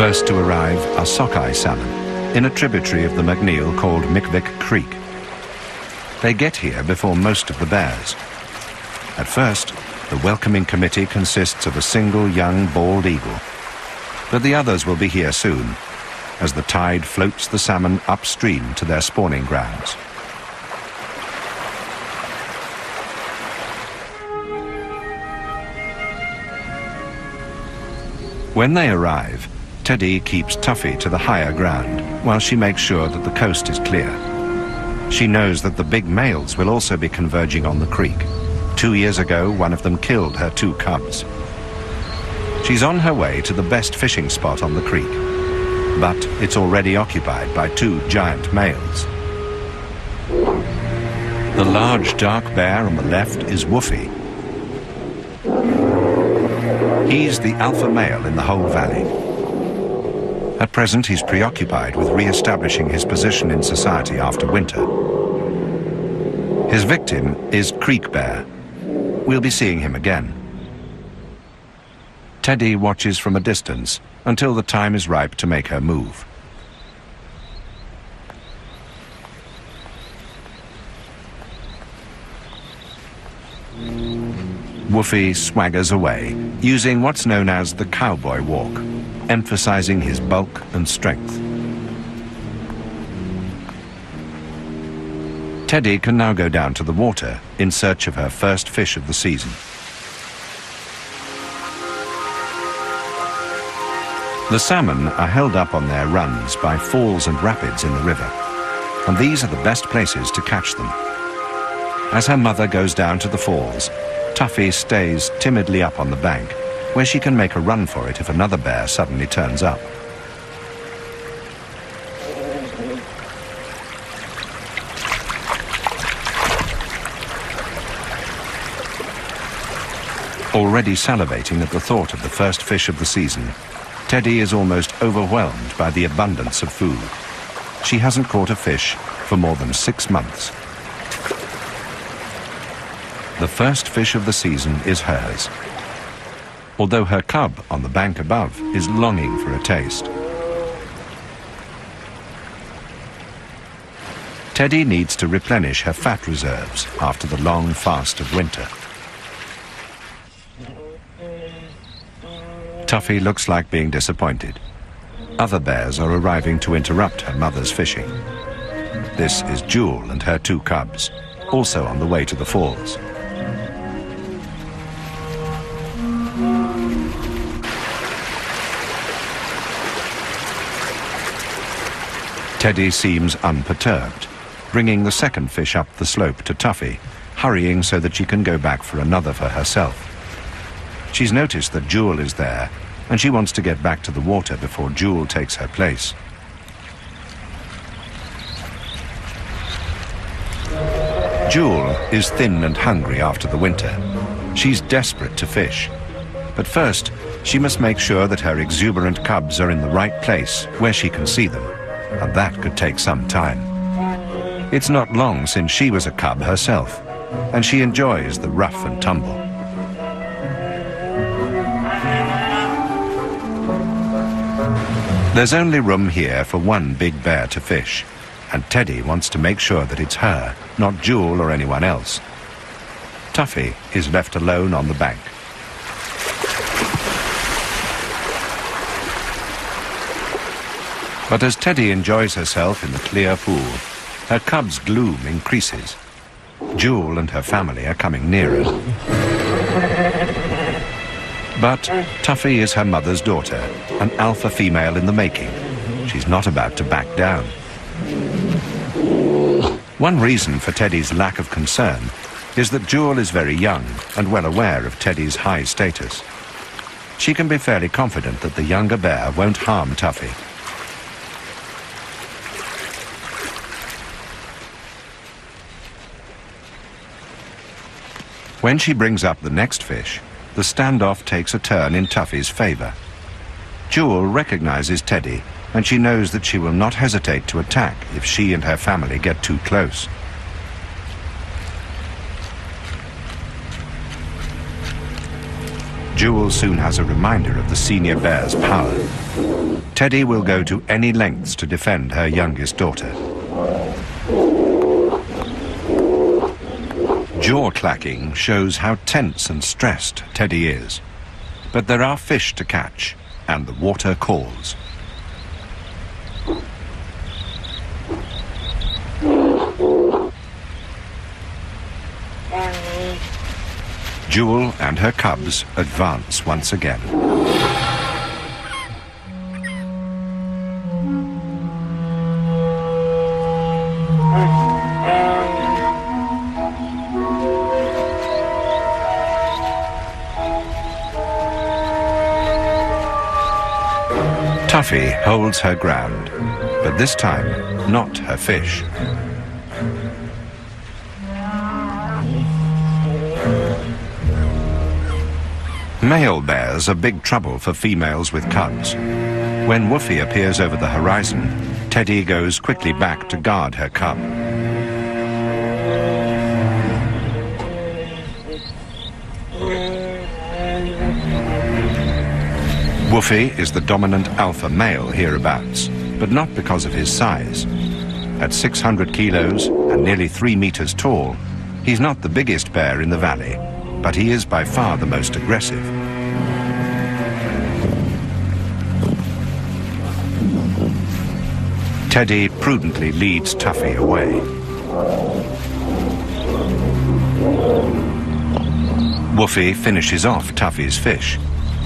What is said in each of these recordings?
First to arrive are sockeye salmon in a tributary of the McNeil called Mickvick Creek. They get here before most of the bears. At first, the welcoming committee consists of a single young bald eagle, but the others will be here soon as the tide floats the salmon upstream to their spawning grounds. When they arrive, Teddy keeps Tuffy to the higher ground while she makes sure that the coast is clear. She knows that the big males will also be converging on the creek. 2 years ago, one of them killed her 2 cubs. She's on her way to the best fishing spot on the creek, but it's already occupied by 2 giant males. The large dark bear on the left is Woofy. He's the alpha male in the whole valley. At present, he's preoccupied with re-establishing his position in society after winter. His victim is Creek Bear. We'll be seeing him again. Teddy watches from a distance until the time is ripe to make her move. Woofy swaggers away, using what's known as the cowboy walk, emphasizing his bulk and strength. Teddy can now go down to the water in search of her first fish of the season. The salmon are held up on their runs by falls and rapids in the river, and these are the best places to catch them. As her mother goes down to the falls, Tuffy stays timidly up on the bank, where she can make a run for it if another bear suddenly turns up. Already salivating at the thought of the first fish of the season, Teddy is almost overwhelmed by the abundance of food. She hasn't caught a fish for more than 6 months. The first fish of the season is hers, although her cub on the bank above is longing for a taste. Teddy needs to replenish her fat reserves after the long fast of winter. Tuffy looks like being disappointed. Other bears are arriving to interrupt her mother's fishing. This is Jewel and her 2 cubs, also on the way to the falls. Teddy seems unperturbed, bringing the second fish up the slope to Tuffy, hurrying so that she can go back for another for herself. She's noticed that Jewel is there, and she wants to get back to the water before Jewel takes her place. Jewel is thin and hungry after the winter. She's desperate to fish. But first, she must make sure that her exuberant cubs are in the right place where she can see them, and that could take some time. It's not long since she was a cub herself, and she enjoys the rough and tumble. There's only room here for 1 big bear to fish, and Teddy wants to make sure that it's her, not Jewel or anyone else. Tuffy is left alone on the bank. But as Teddy enjoys herself in the clear pool, her cub's gloom increases. Jewel and her family are coming nearer. But Tuffy is her mother's daughter, an alpha female in the making. She's not about to back down. One reason for Teddy's lack of concern is that Jewel is very young and well aware of Teddy's high status. She can be fairly confident that the younger bear won't harm Tuffy. When she brings up the next fish, the standoff takes a turn in Tuffy's favor. Jewel recognizes Teddy, and she knows that she will not hesitate to attack if she and her family get too close. Jewel soon has a reminder of the senior bear's power. Teddy will go to any lengths to defend her youngest daughter. Jaw clacking shows how tense and stressed Teddy is. But there are fish to catch, and the water calls. Jewel and her cubs advance once again. Tuffy holds her ground, but this time not her fish. Male bears are big trouble for females with cubs. When Woofy appears over the horizon, Teddy goes quickly back to guard her cub. Woofy is the dominant alpha male hereabouts, but not because of his size. At 600 kilos and nearly 3 meters tall, he's not the biggest bear in the valley, but he is by far the most aggressive. Teddy prudently leads Tuffy away. Woofy finishes off Tuffy's fish,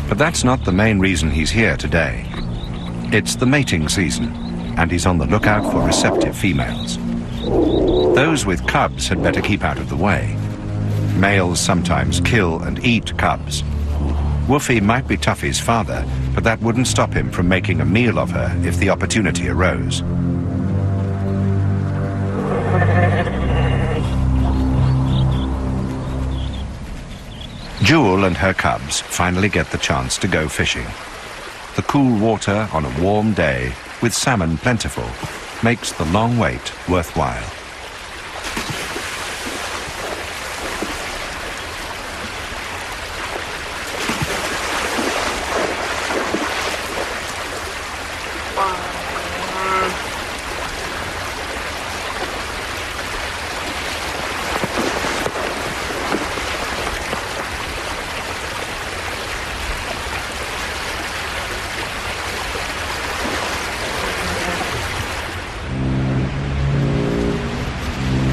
but that's not the main reason he's here today. It's the mating season, and he's on the lookout for receptive females. Those with cubs had better keep out of the way. Males sometimes kill and eat cubs. Woofy might be Tuffy's father, but that wouldn't stop him from making a meal of her if the opportunity arose. Jewel and her cubs finally get the chance to go fishing. The cool water on a warm day, with salmon plentiful, makes the long wait worthwhile.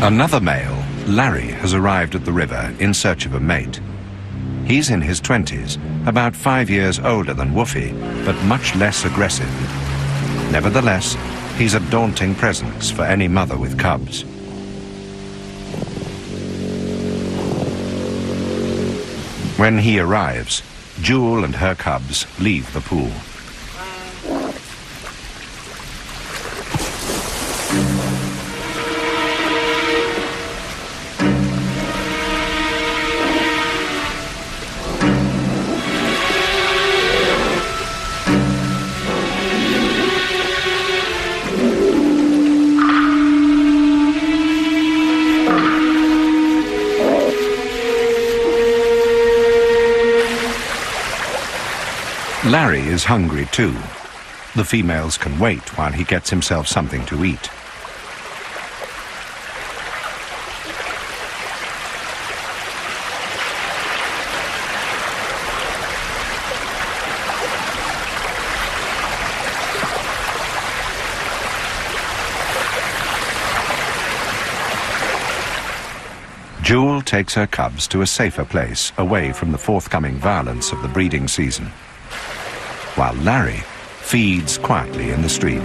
Another male, Larry, has arrived at the river in search of a mate. He's in his 20s, about 5 years older than Woofy, but much less aggressive. Nevertheless, he's a daunting presence for any mother with cubs. When he arrives, Jewel and her cubs leave the pool. Larry is hungry too. The females can wait while he gets himself something to eat. Jewel takes her cubs to a safer place away from the forthcoming violence of the breeding season, while Larry feeds quietly in the stream.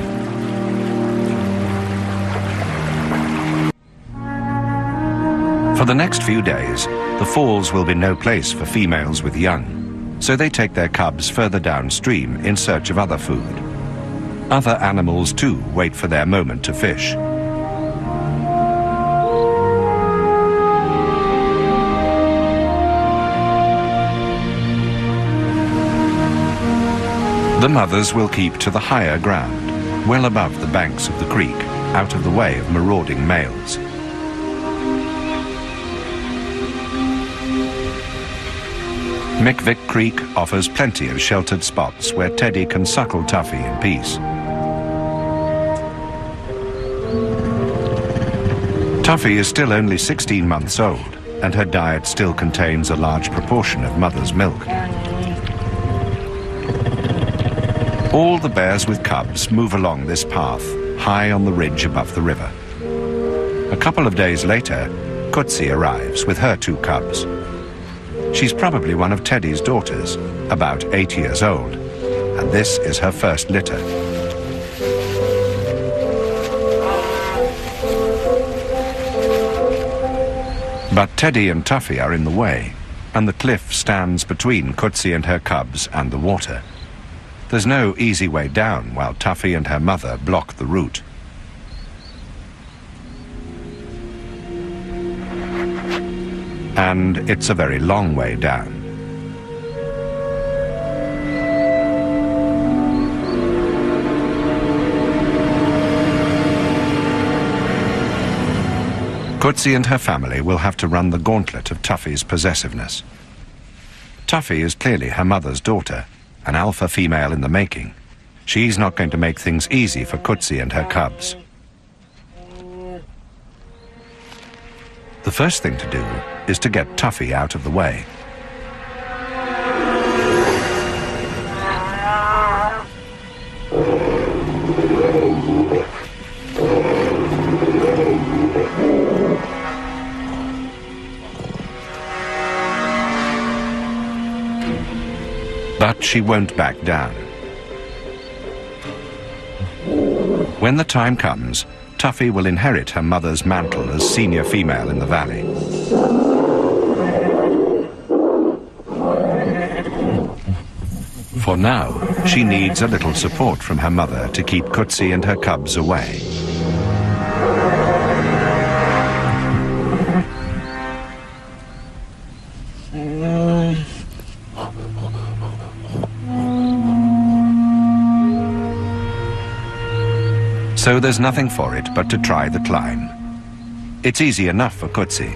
For the next few days, the falls will be no place for females with young, so they take their cubs further downstream in search of other food. Other animals too wait for their moment to fish. The mothers will keep to the higher ground, well above the banks of the creek, out of the way of marauding males. Mick Creek offers plenty of sheltered spots where Teddy can suckle Tuffy in peace. Tuffy is still only 16 months old, and her diet still contains a large proportion of mother's milk. All the bears with cubs move along this path, high on the ridge above the river. A couple of days later, Kutsi arrives with her 2 cubs. She's probably one of Teddy's daughters, about 8 years old, and this is her first litter. But Teddy and Tuffy are in the way, and the cliff stands between Kutsi and her cubs and the water. There's no easy way down while Tuffy and her mother block the route. And it's a very long way down. Kutsi and her family will have to run the gauntlet of Tuffy's possessiveness. Tuffy is clearly her mother's daughter, an alpha female in the making. She's not going to make things easy for Kutsi and her cubs. The first thing to do is to get Tuffy out of the way. But she won't back down. When the time comes, Tuffy will inherit her mother's mantle as senior female in the valley. For now, she needs a little support from her mother to keep Kutsi and her cubs away. So there's nothing for it but to try the climb. It's easy enough for Kutsi,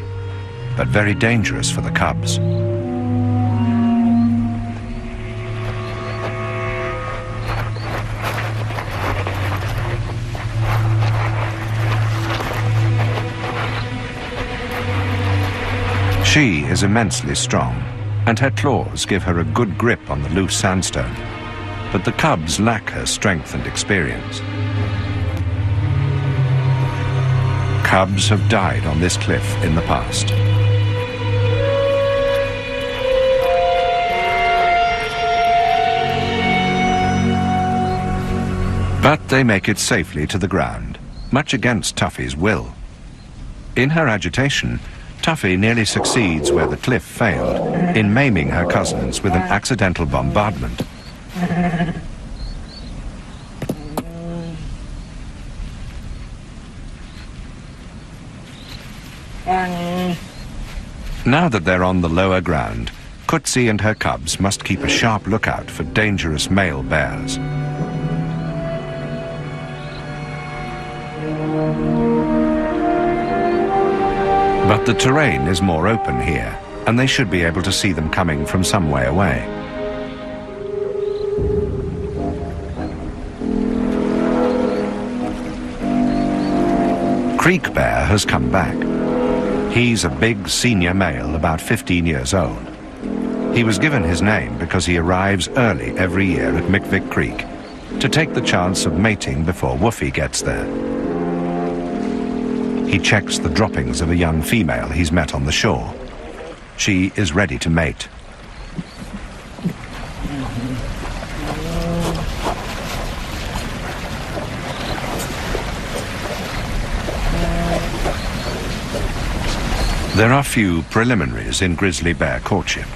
but very dangerous for the cubs. She is immensely strong, and her claws give her a good grip on the loose sandstone, but the cubs lack her strength and experience. Cubs have died on this cliff in the past. But they make it safely to the ground, much against Tuffy's will. In her agitation, Tuffy nearly succeeds where the cliff failed, in maiming her cousins with an accidental bombardment. Now that they're on the lower ground, Kutsi and her cubs must keep a sharp lookout for dangerous male bears. But the terrain is more open here, and they should be able to see them coming from some way away. Creek Bear has come back. He's a big senior male, about 15 years old. He was given his name because he arrives early every year at Mick Creek to take the chance of mating before Woofy gets there. He checks the droppings of a young female he's met on the shore. She is ready to mate. There are few preliminaries in grizzly bear courtship.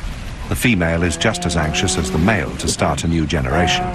The female is just as anxious as the male to start a new generation.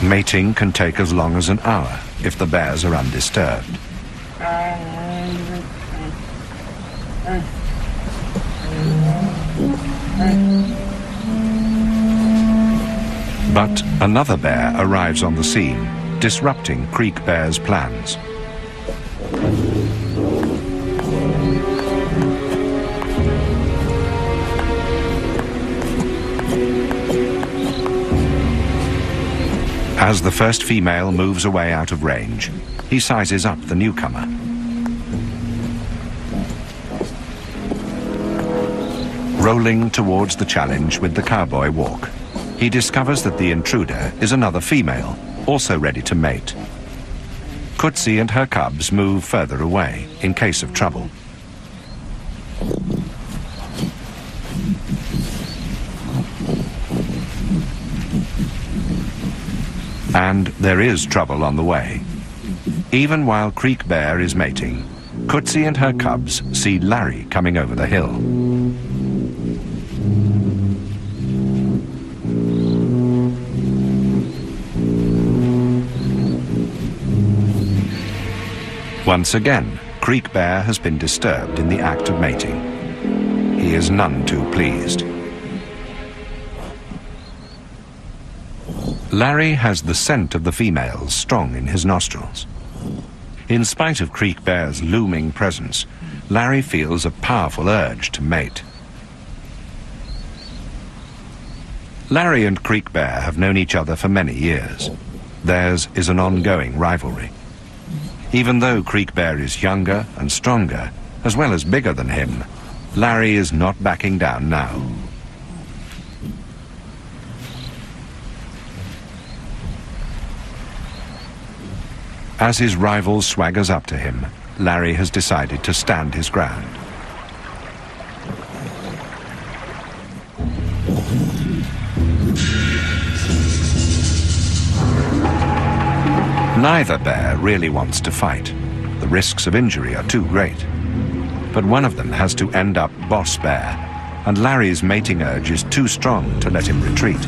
Mating can take as long as an hour if the bears are undisturbed. But another bear arrives on the scene, disrupting Creek Bear's plans. As the first female moves away out of range, he sizes up the newcomer. Rolling towards the challenge with the cowboy walk, he discovers that the intruder is another female, also ready to mate. Kutsi and her cubs move further away in case of trouble. And there is trouble on the way. Even while Creek Bear is mating, Kutsi and her cubs see Larry coming over the hill. Once again, Creek Bear has been disturbed in the act of mating. He is none too pleased. Larry has the scent of the females strong in his nostrils. In spite of Creek Bear's looming presence, Larry feels a powerful urge to mate. Larry and Creek Bear have known each other for many years. Theirs is an ongoing rivalry. Even though Creek Bear is younger and stronger, as well as bigger than him, Larry is not backing down now. As his rival swaggers up to him, Larry has decided to stand his ground. Neither bear really wants to fight. The risks of injury are too great. But one of them has to end up boss bear, and Larry's mating urge is too strong to let him retreat.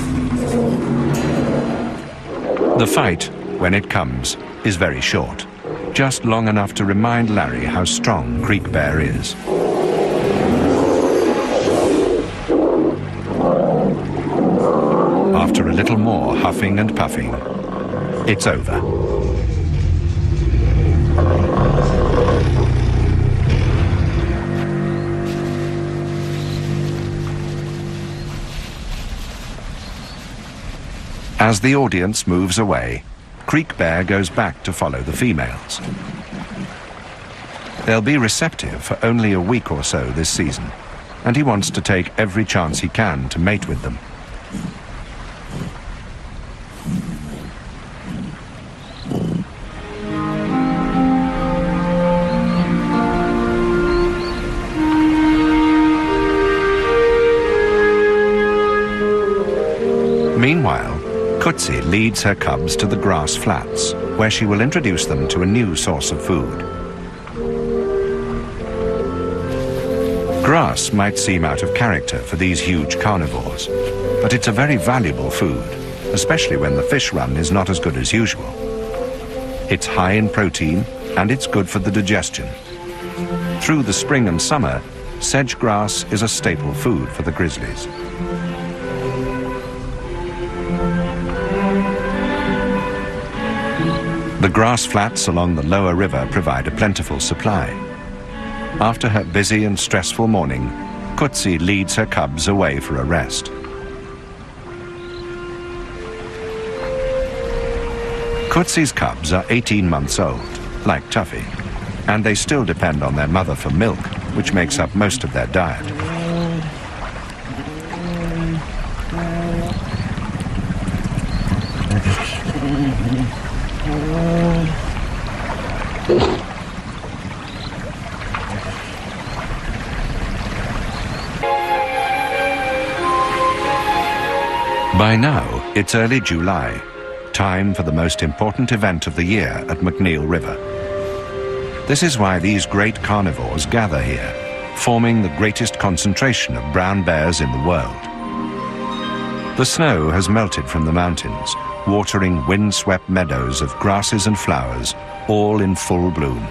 The fight, when it comes, is very short, just long enough to remind Larry how strong Creek Bear is. After a little more huffing and puffing, it's over. As the audience moves away, Creek Bear goes back to follow the females. They'll be receptive for only a week or so this season, and he wants to take every chance he can to mate with them. Meanwhile, Kutsi leads her cubs to the grass flats, where she will introduce them to a new source of food. Grass might seem out of character for these huge carnivores, but it's a very valuable food, especially when the fish run is not as good as usual. It's high in protein, and it's good for the digestion. Through the spring and summer, sedge grass is a staple food for the grizzlies. The grass flats along the lower river provide a plentiful supply. After her busy and stressful morning, Kutsi leads her cubs away for a rest. Kutsi's cubs are 18 months old, like Tuffy, and they still depend on their mother for milk, which makes up most of their diet. By now, it's early July, time for the most important event of the year at McNeil River. This is why these great carnivores gather here, forming the greatest concentration of brown bears in the world. The snow has melted from the mountains, watering wind-swept meadows of grasses and flowers, all in full bloom.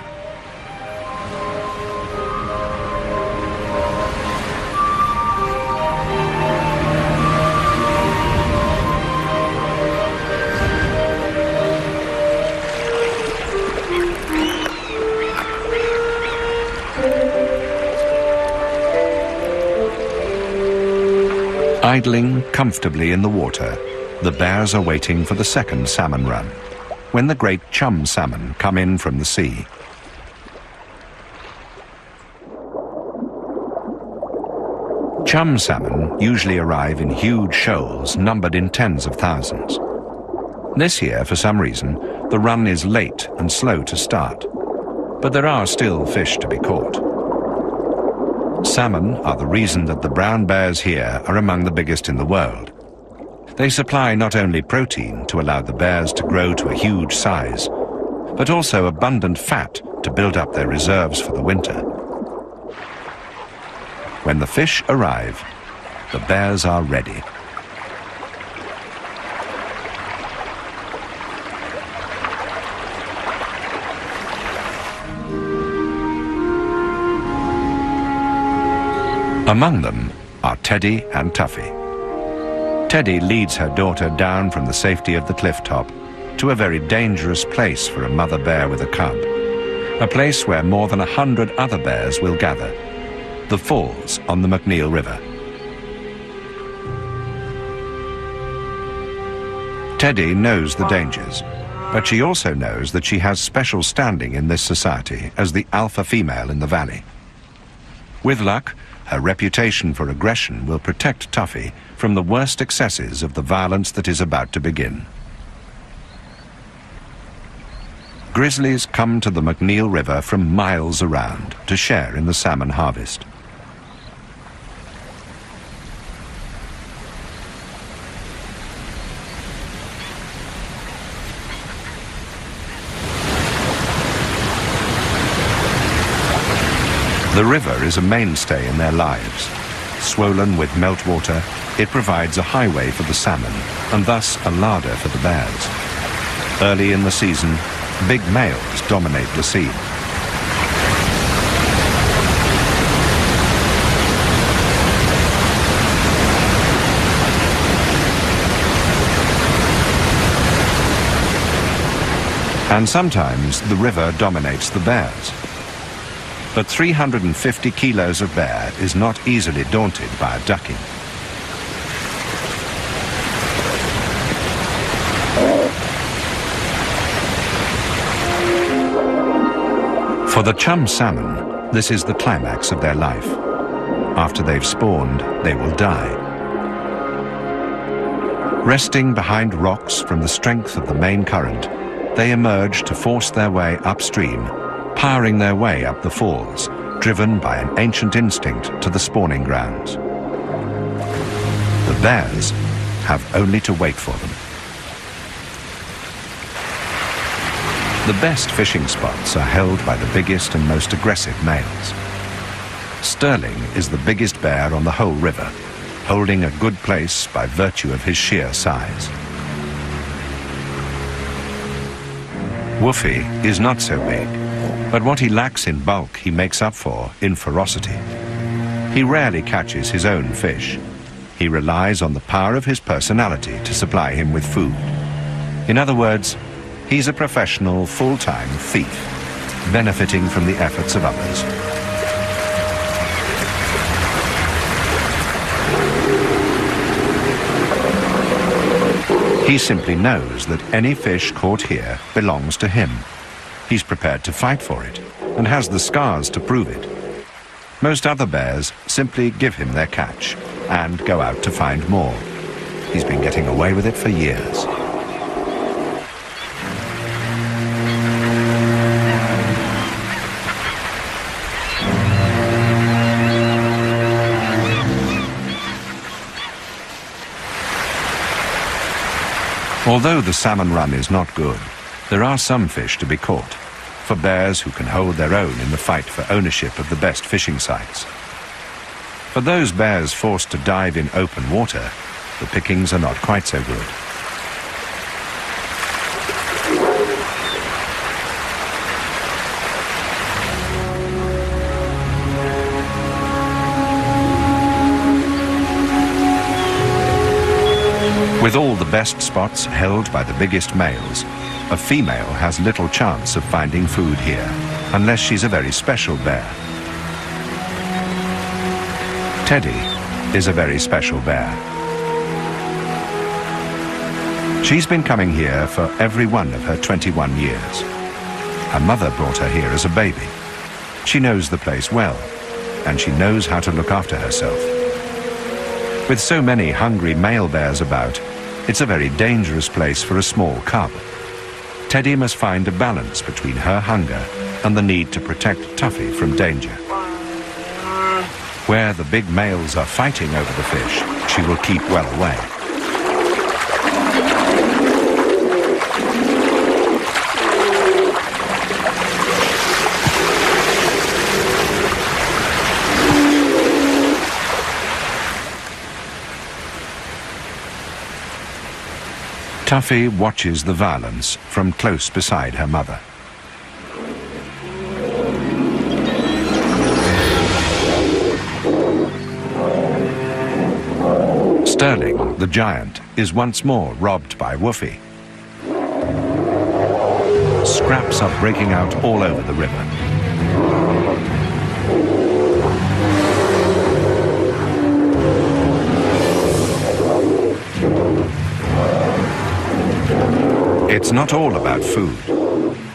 Idling comfortably in the water, the bears are waiting for the second salmon run, when the great chum salmon come in from the sea. Chum salmon usually arrive in huge shoals numbered in tens of thousands. This year, for some reason, the run is late and slow to start, but there are still fish to be caught. Salmon are the reason that the brown bears here are among the biggest in the world. They supply not only protein to allow the bears to grow to a huge size, but also abundant fat to build up their reserves for the winter. When the fish arrive, the bears are ready. Among them are Teddy and Tuffy. Teddy leads her daughter down from the safety of the cliff top to a very dangerous place for a mother bear with a cub, a place where more than 100 other bears will gather, the falls on the McNeil River. Teddy knows the dangers, but she also knows that she has special standing in this society as the alpha female in the valley. With luck, her reputation for aggression will protect Tuffy from the worst excesses of the violence that is about to begin. Grizzlies come to the McNeil River from miles around to share in the salmon harvest. The river is a mainstay in their lives. Swollen with meltwater, it provides a highway for the salmon and thus a larder for the bears. Early in the season, big males dominate the scene. And sometimes the river dominates the bears. But 350 kilos of bear is not easily daunted by a ducking. For the chum salmon, this is the climax of their life. After they've spawned, they will die. Resting behind rocks from the strength of the main current, they emerge to force their way upstream, powering their way up the falls, driven by an ancient instinct to the spawning grounds. The bears have only to wait for them. The best fishing spots are held by the biggest and most aggressive males. Sterling is the biggest bear on the whole river, holding a good place by virtue of his sheer size. Woofy is not so big, but what he lacks in bulk he makes up for in ferocity. He rarely catches his own fish. He relies on the power of his personality to supply him with food. In other words, he's a professional, full-time thief, benefiting from the efforts of others. He simply knows that any fish caught here belongs to him. He's prepared to fight for it, and has the scars to prove it. Most other bears simply give him their catch, and go out to find more. He's been getting away with it for years. Although the salmon run is not good, there are some fish to be caught, for bears who can hold their own in the fight for ownership of the best fishing sites. For those bears forced to dive in open water, the pickings are not quite so good. With all the best spots held by the biggest males, a female has little chance of finding food here, unless she's a very special bear. Teddy is a very special bear. She's been coming here for every one of her 21 years. Her mother brought her here as a baby. She knows the place well, and she knows how to look after herself. With so many hungry male bears about, it's a very dangerous place for a small cub. Teddy must find a balance between her hunger and the need to protect Tuffy from danger. Where the big males are fighting over the fish, she will keep well away. Tuffy watches the violence from close beside her mother. Sterling, the giant, is once more robbed by Woofy. Scraps are breaking out all over the river. It's not all about food.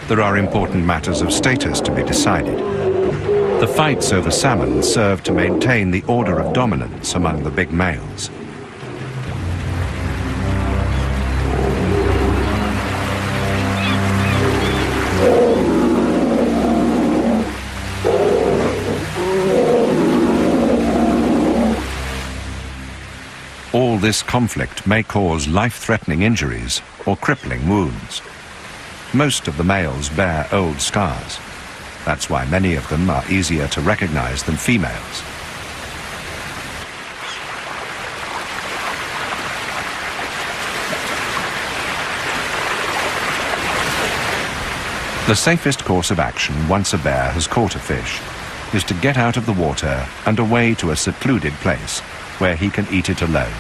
There are important matters of status to be decided. The fights over salmon serve to maintain the order of dominance among the big males. All this conflict may cause life-threatening injuries or crippling wounds. Most of the males bear old scars. That's why many of them are easier to recognize than females. The safest course of action once a bear has caught a fish is to get out of the water and away to a secluded place where he can eat it alone.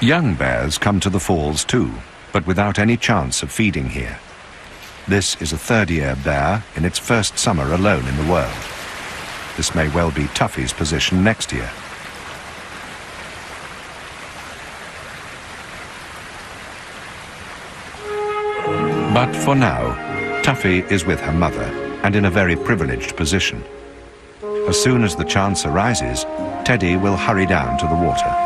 Young bears come to the falls too, but without any chance of feeding here. This is a third-year bear in its first summer alone in the world. This may well be Tuffy's position next year. But for now, Tuffy is with her mother and in a very privileged position. As soon as the chance arises, Teddy will hurry down to the water.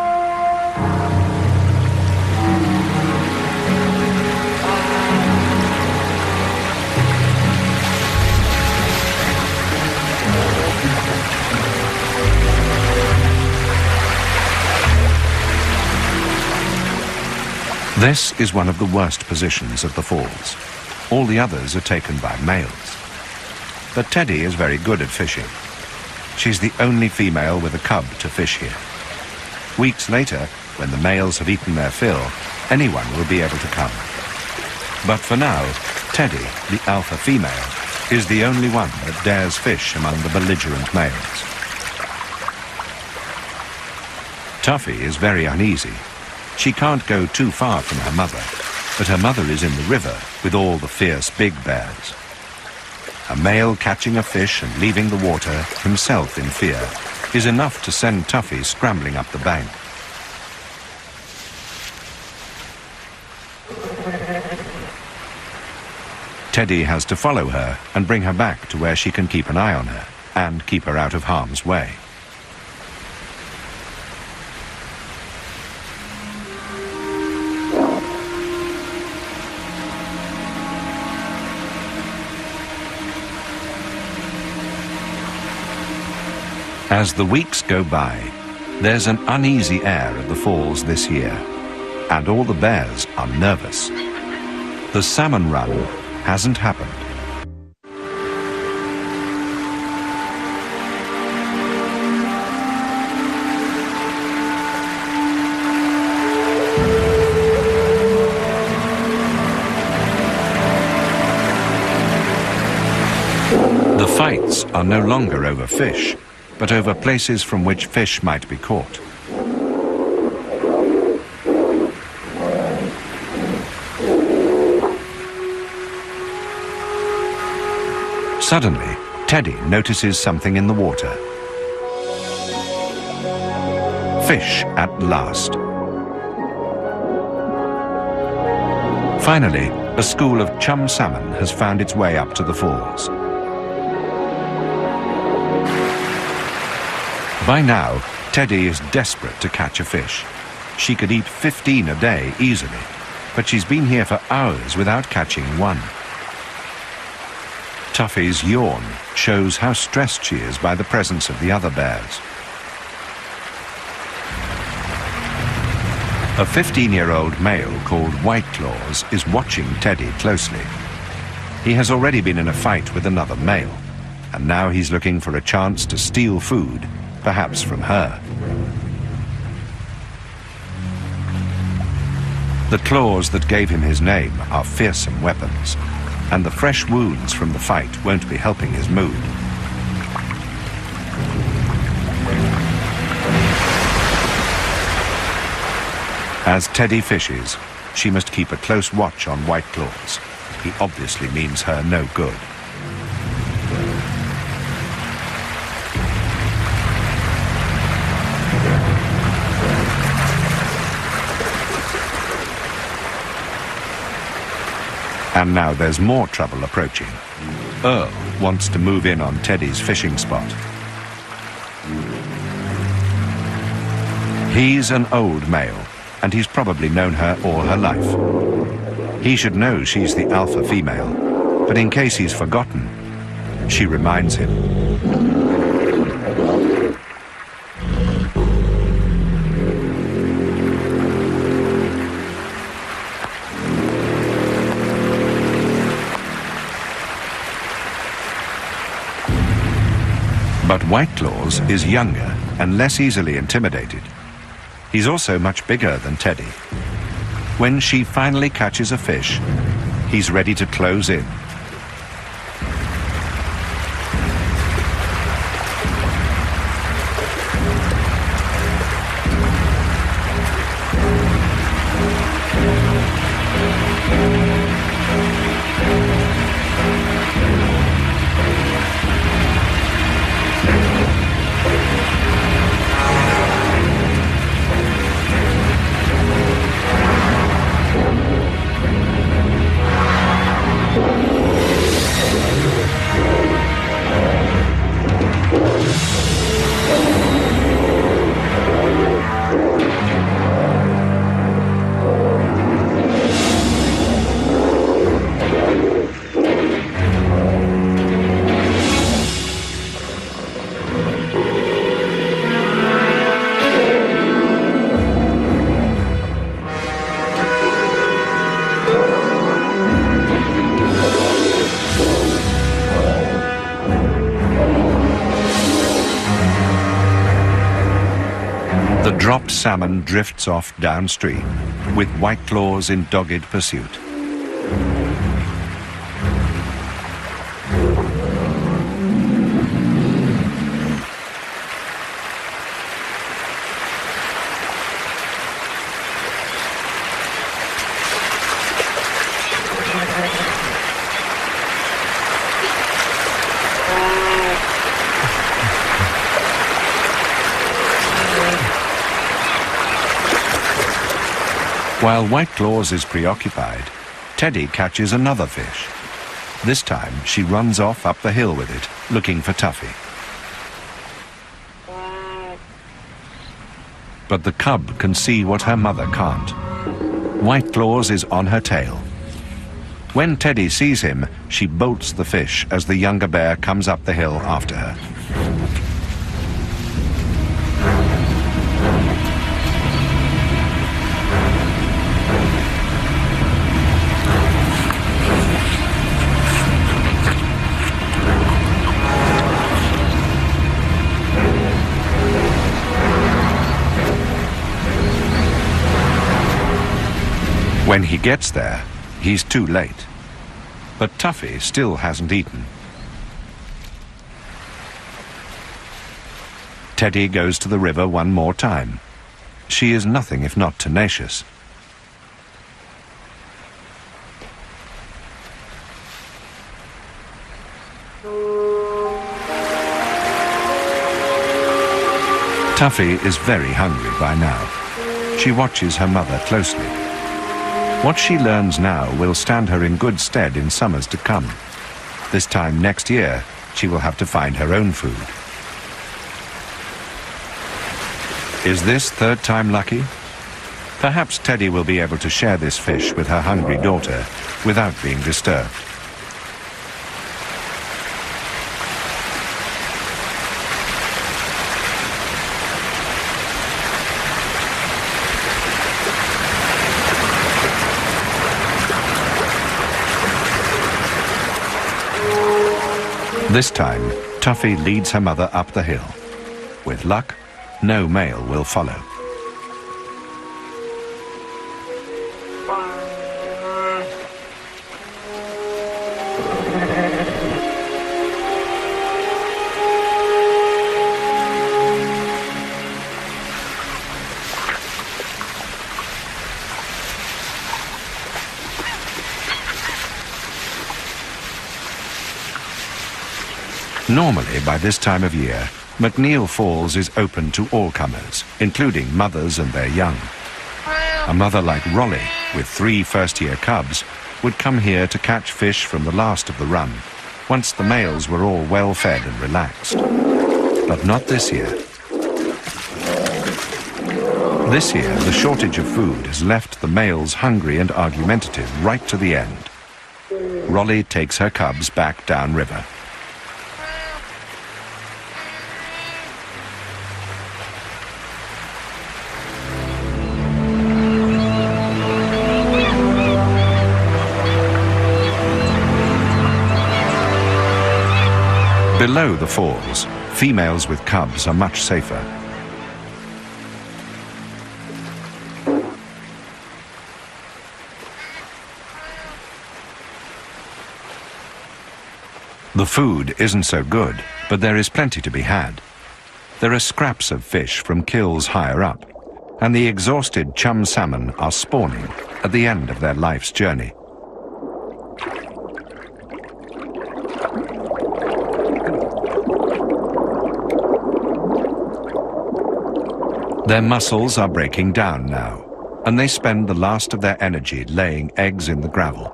This is one of the worst positions of the falls. All the others are taken by males. But Teddy is very good at fishing. She's the only female with a cub to fish here. Weeks later, when the males have eaten their fill, anyone will be able to come. But for now, Teddy, the alpha female, is the only one that dares fish among the belligerent males. Tuffy is very uneasy. She can't go too far from her mother, but her mother is in the river with all the fierce big bears. A male catching a fish and leaving the water, himself in fear, is enough to send Tuffy scrambling up the bank. Teddy has to follow her and bring her back to where she can keep an eye on her and keep her out of harm's way. As the weeks go by, there's an uneasy air at the falls this year, and all the bears are nervous. The salmon run hasn't happened. The fights are no longer over fish, but over places from which fish might be caught. Suddenly, Teddy notices something in the water. Fish at last. Finally, a school of chum salmon has found its way up to the falls. By now, Teddy is desperate to catch a fish. She could eat 15 a day easily, but she's been here for hours without catching one. Tuffy's yawn shows how stressed she is by the presence of the other bears. A 15-year-old male called White Claws is watching Teddy closely. He has already been in a fight with another male, and now he's looking for a chance to steal food, perhaps from her. The claws that gave him his name are fearsome weapons, and the fresh wounds from the fight won't be helping his mood. As Teddy fishes, she must keep a close watch on White Claws. He obviously means her no good. And now there's more trouble approaching. Earl wants to move in on Teddy's fishing spot. He's an old male, and he's probably known her all her life. He should know she's the alpha female, but in case he's forgotten, she reminds him. But White Claws is younger and less easily intimidated. He's also much bigger than Teddy. When she finally catches a fish, he's ready to close in. The dropped salmon drifts off downstream, with White Claws in dogged pursuit. While White Claws is preoccupied, Teddy catches another fish. This time, she runs off up the hill with it, looking for Tuffy. But the cub can see what her mother can't. White Claws is on her tail. When Teddy sees him, she bolts the fish as the younger bear comes up the hill after her. When he gets there, he's too late. But Tuffy still hasn't eaten. Teddy goes to the river one more time. She is nothing if not tenacious. Tuffy is very hungry by now. She watches her mother closely. What she learns now will stand her in good stead in summers to come. This time next year, she will have to find her own food. Is this third time lucky? Perhaps Teddy will be able to share this fish with her hungry daughter without being disturbed. This time, Tuffy leads her mother up the hill. With luck, no male will follow. Normally, by this time of year, McNeil Falls is open to all comers, including mothers and their young. A mother like Rolly, with 3 first-year cubs, would come here to catch fish from the last of the run, once the males were all well fed and relaxed. But not this year. This year, the shortage of food has left the males hungry and argumentative right to the end. Rolly takes her cubs back downriver. Below the falls, females with cubs are much safer. The food isn't so good, but there is plenty to be had. There are scraps of fish from kills higher up, and the exhausted chum salmon are spawning at the end of their life's journey. Their muscles are breaking down now, and they spend the last of their energy laying eggs in the gravel.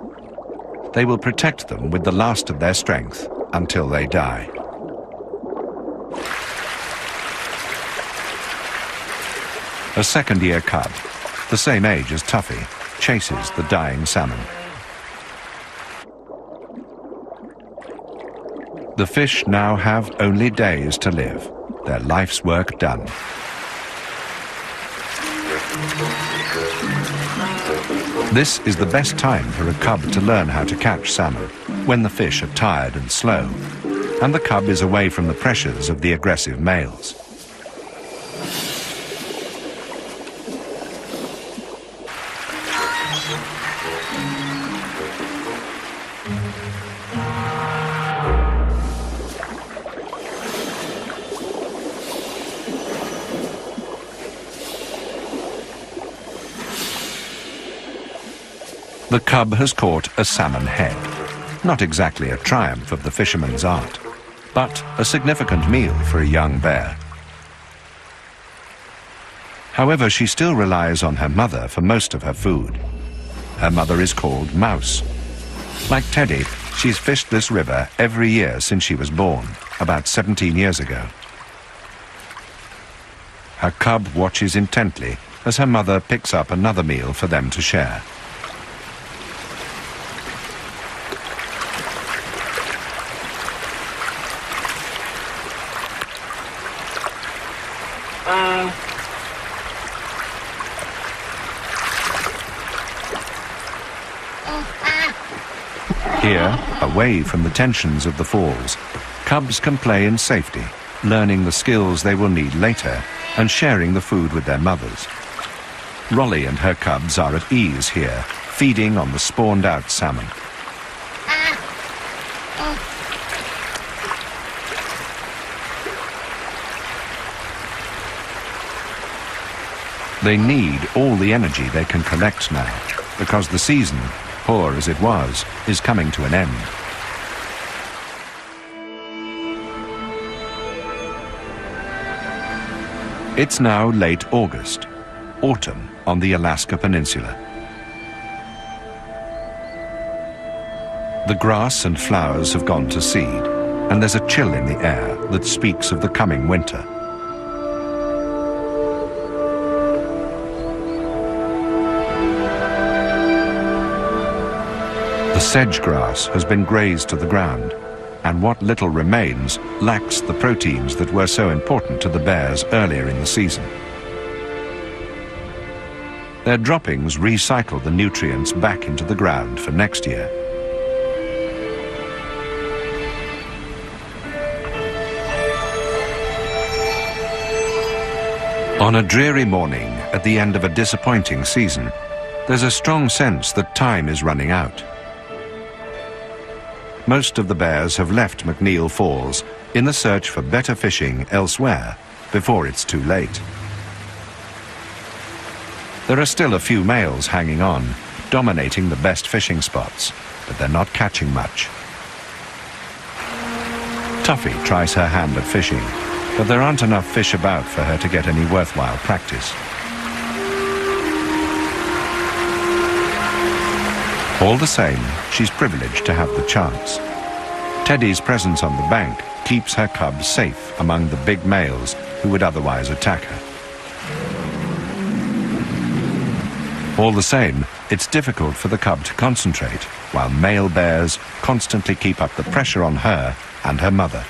They will protect them with the last of their strength until they die. A second-year cub, the same age as Tuffy, chases the dying salmon. The fish now have only days to live, their life's work done. This is the best time for a cub to learn how to catch salmon, when the fish are tired and slow, and the cub is away from the pressures of the aggressive males. The cub has caught a salmon head. Not exactly a triumph of the fisherman's art, but a significant meal for a young bear. However, she still relies on her mother for most of her food. Her mother is called Mouse. Like Teddy, she's fished this river every year since she was born, about 17 years ago. Her cub watches intently as her mother picks up another meal for them to share. Here, away from the tensions of the falls, cubs can play in safety, learning the skills they will need later and sharing the food with their mothers. Rolly and her cubs are at ease here, feeding on the spawned-out salmon. They need all the energy they can collect now, because the season, poor as it was, is coming to an end. It's now late August, autumn on the Alaska Peninsula. The grass and flowers have gone to seed, and there's a chill in the air that speaks of the coming winter. The sedge grass has been grazed to the ground, and what little remains lacks the proteins that were so important to the bears earlier in the season. Their droppings recycle the nutrients back into the ground for next year. On a dreary morning at the end of a disappointing season, there's a strong sense that time is running out. Most of the bears have left McNeil Falls in the search for better fishing elsewhere before it's too late. There are still a few males hanging on, dominating the best fishing spots, but they're not catching much. Tuffy tries her hand at fishing, but there aren't enough fish about for her to get any worthwhile practice. All the same, she's privileged to have the chance. Teddy's presence on the bank keeps her cubs safe among the big males who would otherwise attack her. All the same, it's difficult for the cub to concentrate, while male bears constantly keep up the pressure on her and her mother.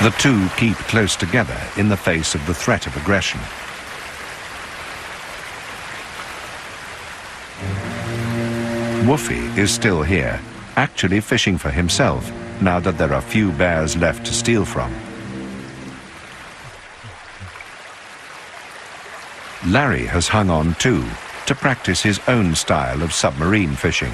The two keep close together in the face of the threat of aggression. Woofy is still here, actually fishing for himself now that there are few bears left to steal from. Larry has hung on too, to practice his own style of submarine fishing.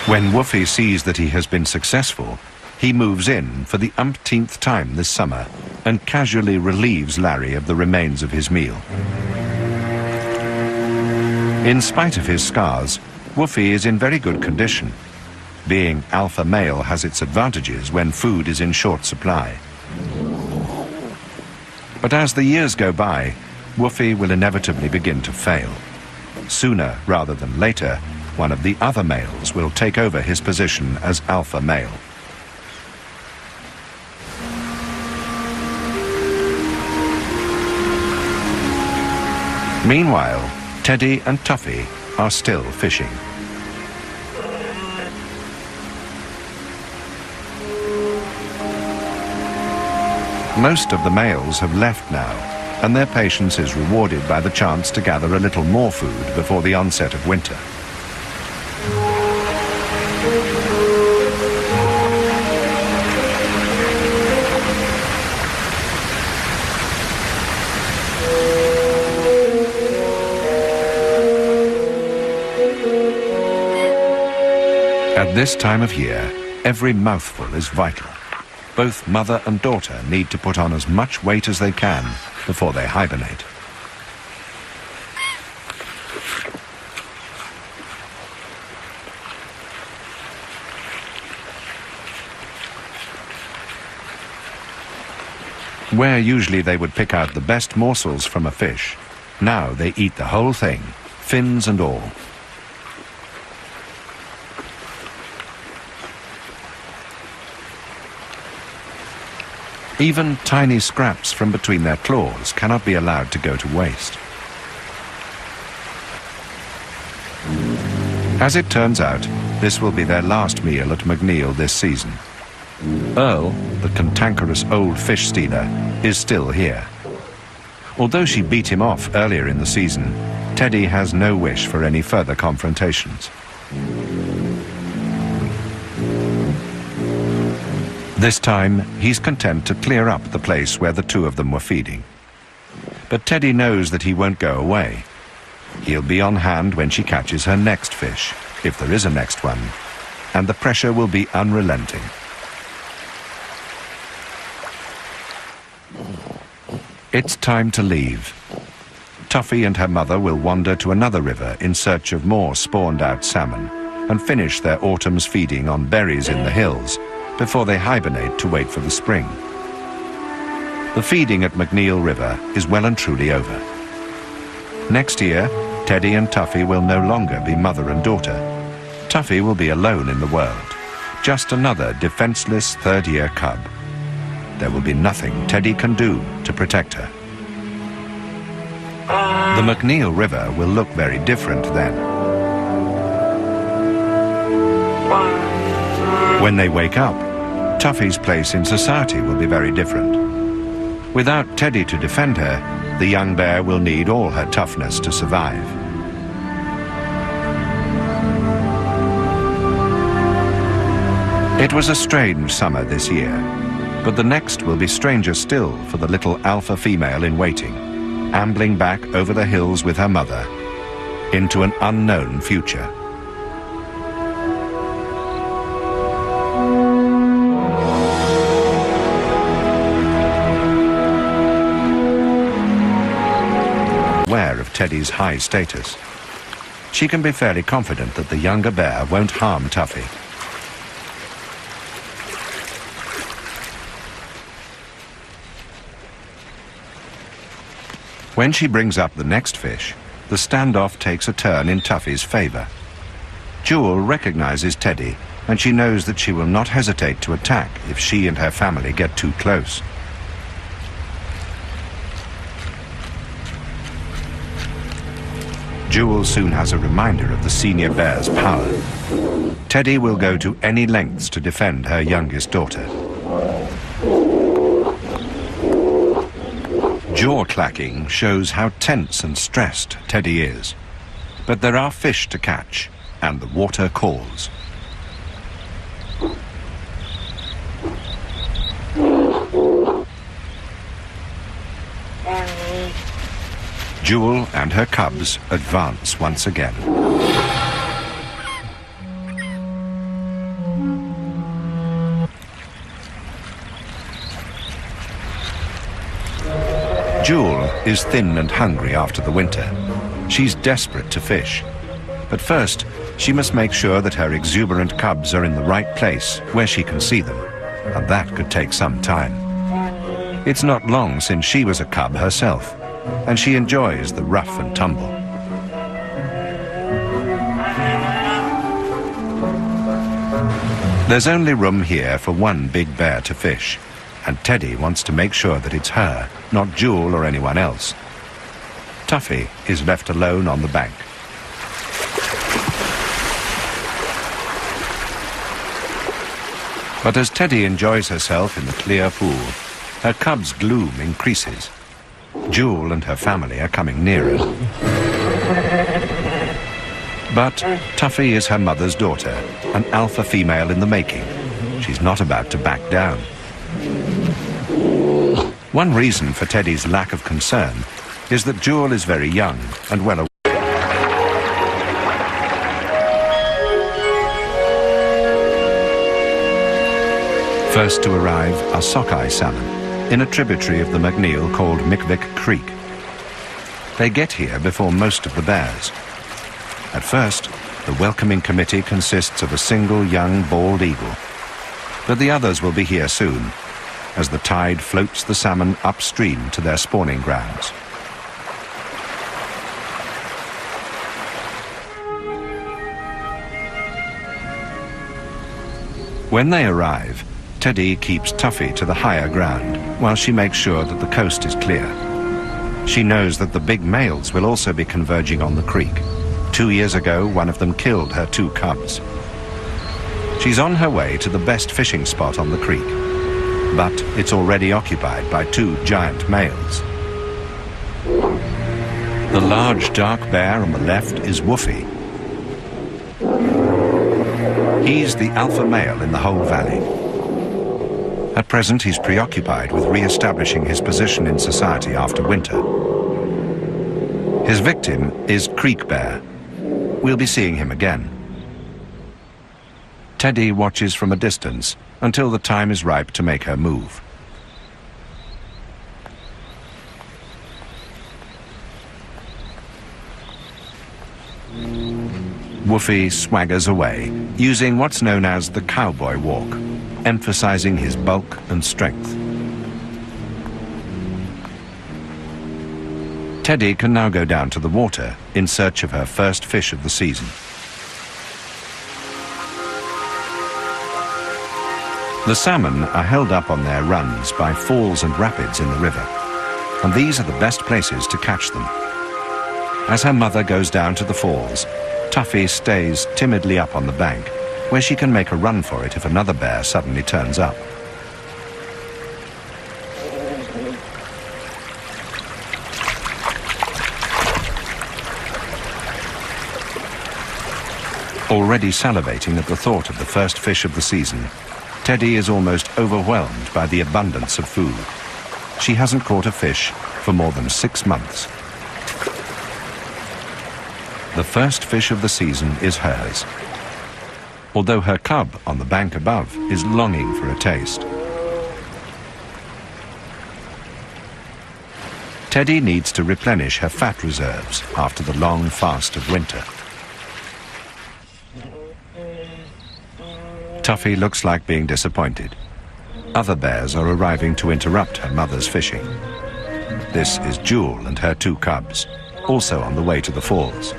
When Woofy sees that he has been successful, he moves in for the umpteenth time this summer and casually relieves Larry of the remains of his meal. In spite of his scars, Woofy is in very good condition. Being alpha male has its advantages when food is in short supply. But as the years go by, Woofy will inevitably begin to fail. Sooner rather than later, one of the other males will take over his position as alpha male. Meanwhile, Teddy and Tuffy are still fishing. Most of the males have left now, and their patience is rewarded by the chance to gather a little more food before the onset of winter. At this time of year, every mouthful is vital. Both mother and daughter need to put on as much weight as they can before they hibernate. Where usually they would pick out the best morsels from a fish, now they eat the whole thing, fins and all. Even tiny scraps from between their claws cannot be allowed to go to waste. As it turns out, this will be their last meal at McNeil this season. Earl, the cantankerous old fish stealer, is still here. Although she beat him off earlier in the season, Teddy has no wish for any further confrontations. This time, he's content to clear up the place where the two of them were feeding. But Teddy knows that he won't go away. He'll be on hand when she catches her next fish, if there is a next one, and the pressure will be unrelenting. It's time to leave. Tuffy and her mother will wander to another river in search of more spawned-out salmon and finish their autumn's feeding on berries in the hills before they hibernate to wait for the spring. The feeding at McNeil River is well and truly over. Next year, Teddy and Tuffy will no longer be mother and daughter. Tuffy will be alone in the world, just another defenseless third-year cub. There will be nothing Teddy can do to protect her. The McNeil River will look very different then. When they wake up, Tuffy's place in society will be very different. Without Teddy to defend her, the young bear will need all her toughness to survive. It was a strange summer this year, but the next will be stranger still for the little alpha female in waiting, ambling back over the hills with her mother into an unknown future. Aware of Teddy's high status, she can be fairly confident that the younger bear won't harm Tuffy. When she brings up the next fish, the standoff takes a turn in Tuffy's favor. Jewel recognizes Teddy, and she knows that she will not hesitate to attack if she and her family get too close. Jewel soon has a reminder of the senior bear's power. Teddy will go to any lengths to defend her youngest daughter. Jaw clacking shows how tense and stressed Teddy is. But there are fish to catch, and the water calls. Jewel and her cubs advance once again. Jewel is thin and hungry after the winter. She's desperate to fish. But first, she must make sure that her exuberant cubs are in the right place where she can see them, and that could take some time. It's not long since she was a cub herself, and she enjoys the rough and tumble. There's only room here for one big bear to fish, and Teddy wants to make sure that it's her, not Jewel or anyone else. Tuffy is left alone on the bank. But as Teddy enjoys herself in the clear pool, her cub's gloom increases. Jewel and her family are coming nearer. But Tuffy is her mother's daughter, an alpha female in the making. She's not about to back down. One reason for Teddy's lack of concern is that Jewel is very young and well aware. First to arrive are sockeye salmon in a tributary of the McNeil called Mickvick Creek. They get here before most of the bears. At first, the welcoming committee consists of a single young bald eagle, but the others will be here soon, as the tide floats the salmon upstream to their spawning grounds. When they arrive, Teddy keeps Tuffy to the higher ground while she makes sure that the coast is clear. She knows that the big males will also be converging on the creek. 2 years ago, one of them killed her 2 cubs. She's on her way to the best fishing spot on the creek, but it's already occupied by 2 giant males. The large dark bear on the left is Woofy. He's the alpha male in the whole valley. At present, he's preoccupied with re-establishing his position in society after winter. His victim is Creek Bear. We'll be seeing him again. Teddy watches from a distance until the time is ripe to make her move. Woofy swaggers away, using what's known as the cowboy walk, emphasizing his bulk and strength. Teddy can now go down to the water in search of her first fish of the season. The salmon are held up on their runs by falls and rapids in the river, and these are the best places to catch them. As her mother goes down to the falls, Tuffy stays timidly up on the bank, where she can make a run for it if another bear suddenly turns up. Already salivating at the thought of the first fish of the season, Teddy is almost overwhelmed by the abundance of food. She hasn't caught a fish for more than 6 months. The first fish of the season is hers, although her cub on the bank above is longing for a taste. Teddy needs to replenish her fat reserves after the long fast of winter. Tuffy looks like being disappointed. Other bears are arriving to interrupt her mother's fishing. This is Jewel and her 2 cubs, also on the way to the falls.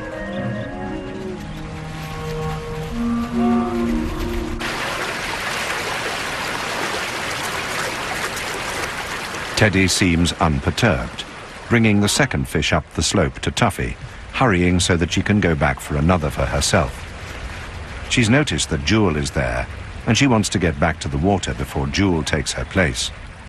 Teddy seems unperturbed, bringing the second fish up the slope to Tuffy, hurrying so that she can go back for another for herself. She's noticed that Jewel is there, and she wants to get back to the water before Jewel takes her place.